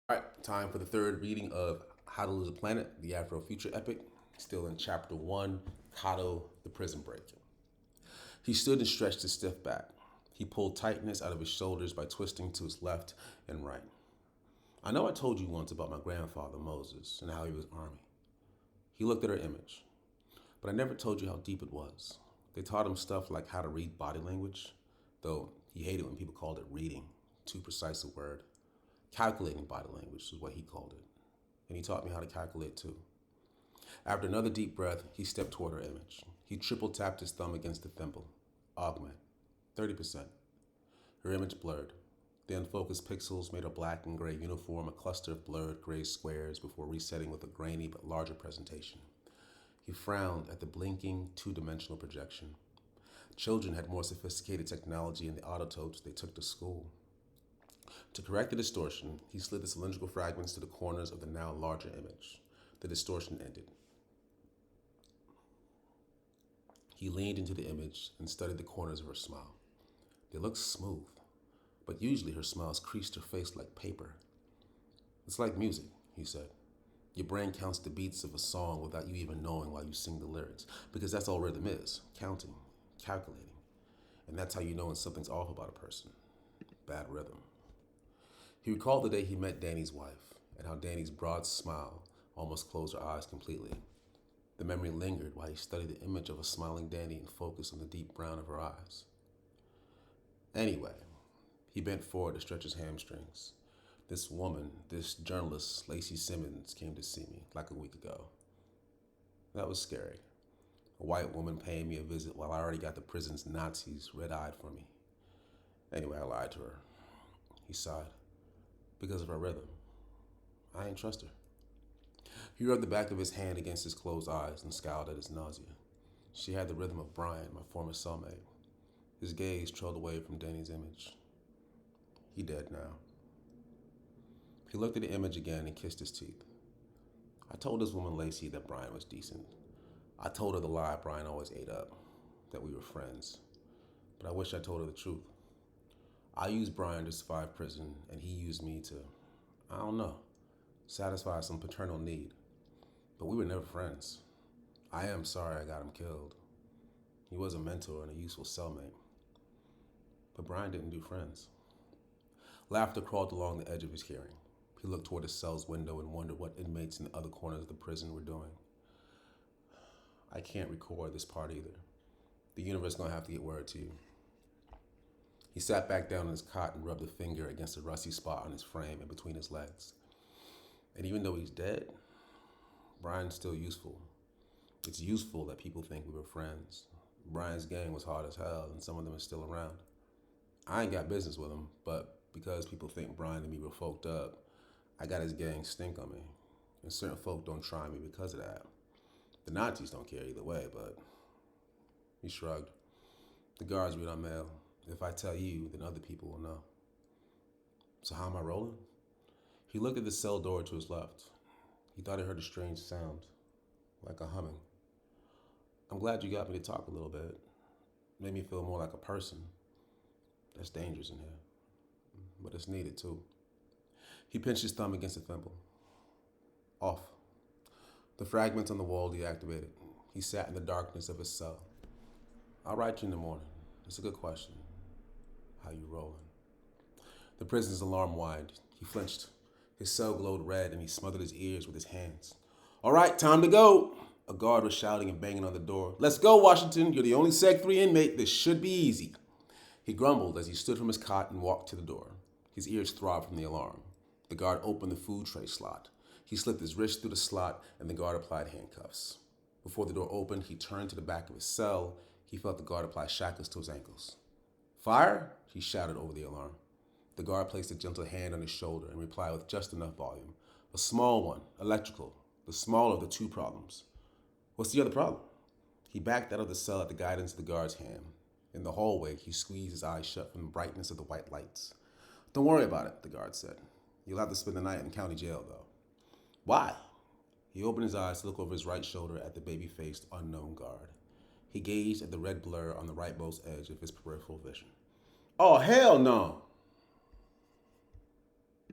All right, time for the third reading of How to Lose a Planet, the Afro-Future epic. Still in Chapter 1, Kato, the Prison Break. He stood and stretched his stiff back. He pulled tightness out of his shoulders by twisting to his left and right. I know I told you once about my grandfather, Moses, and how he was army. He looked at her image, but I never told you how deep it was. They taught him stuff like how to read body language, though he hated when people called it reading, too precise a word. Calculating body language is what he called it. And he taught me how to calculate too. After another deep breath, he stepped toward her image. He triple tapped his thumb against the thimble. Augment. 30%. Her image blurred. The unfocused pixels made her black and gray uniform a cluster of blurred gray squares before resetting with a grainy but larger presentation. He frowned at the blinking, two-dimensional projection. Children had more sophisticated technology in the autototes they took to school. To correct the distortion, he slid the cylindrical fragments to the corners of the now larger image. The distortion ended. He leaned into the image and studied the corners of her smile. They looked smooth, but usually her smiles creased her face like paper. It's like music, he said. Your brain counts the beats of a song without you even knowing while you sing the lyrics, because that's all rhythm is, counting, calculating. And that's how you know when something's off about a person. Bad rhythm. He recalled the day he met Danny's wife and how Danny's broad smile almost closed her eyes completely. The memory lingered while he studied the image of a smiling Danny and focused on the deep brown of her eyes. Anyway, he bent forward to stretch his hamstrings. This woman, this journalist, Lacey Simmons, came to see me like a week ago. That was scary. A white woman paying me a visit while I already got the prison's Nazis red-eyed for me. Anyway, I lied to her. He sighed. Because of her rhythm. I ain't trust her. He rubbed the back of his hand against his closed eyes and scowled at his nausea. She had the rhythm of Brian, my former cellmate. His gaze trailed away from Danny's image. He dead now. He looked at the image again and kissed his teeth. I told this woman Lacey that Brian was decent. I told her the lie Brian always ate up, that we were friends. But I wish I told her the truth. I used Brian to survive prison, and he used me to, I don't know, satisfy some paternal need. But we were never friends. I am sorry I got him killed. He was a mentor and a useful cellmate. But Brian didn't do friends. Laughter crawled along the edge of his hearing. He looked toward his cell's window and wondered what inmates in the other corners of the prison were doing. I can't record this part either. The universe gonna have to get word to you. He sat back down on his cot and rubbed a finger against a rusty spot on his frame and between his legs. And even though he's dead, Brian's still useful. It's useful that people think we were friends. Brian's gang was hard as hell, and some of them are still around. I ain't got business with him, but because people think Brian and me were folked up, I got his gang stink on me. And certain folk don't try me because of that. The Nazis don't care either way, but he shrugged. The guards read our mail. If I tell you, then other people will know. So how am I rolling? He looked at the cell door to his left. He thought he heard a strange sound, like a humming. I'm glad you got me to talk a little bit. Made me feel more like a person. That's dangerous in here, but it's needed too. He pinched his thumb against the thimble. Off. The fragments on the wall deactivated. He sat in the darkness of his cell. I'll write you in the morning. It's a good question. How you rolling? The prisoner's alarm whined. He flinched. His cell glowed red and he smothered his ears with his hands. All right, time to go. A guard was shouting and banging on the door. Let's go, Washington. You're the only Sec 3 inmate. This should be easy. He grumbled as he stood from his cot and walked to the door. His ears throbbed from the alarm. The guard opened the food tray slot. He slipped his wrist through the slot and the guard applied handcuffs. Before the door opened, he turned to the back of his cell. He felt the guard apply shackles to his ankles. Fire? He shouted over the alarm. The guard placed a gentle hand on his shoulder and replied with just enough volume. A small one, electrical, the smaller of the two problems. What's the other problem? He backed out of the cell at the guidance of the guard's hand. In the hallway, he squeezed his eyes shut from the brightness of the white lights. Don't worry about it, the guard said. You'll have to spend the night in county jail, though. Why? He opened his eyes to look over his right shoulder at the baby-faced unknown guard. He gazed at the red blur on the rightmost edge of his peripheral vision. Oh, hell no!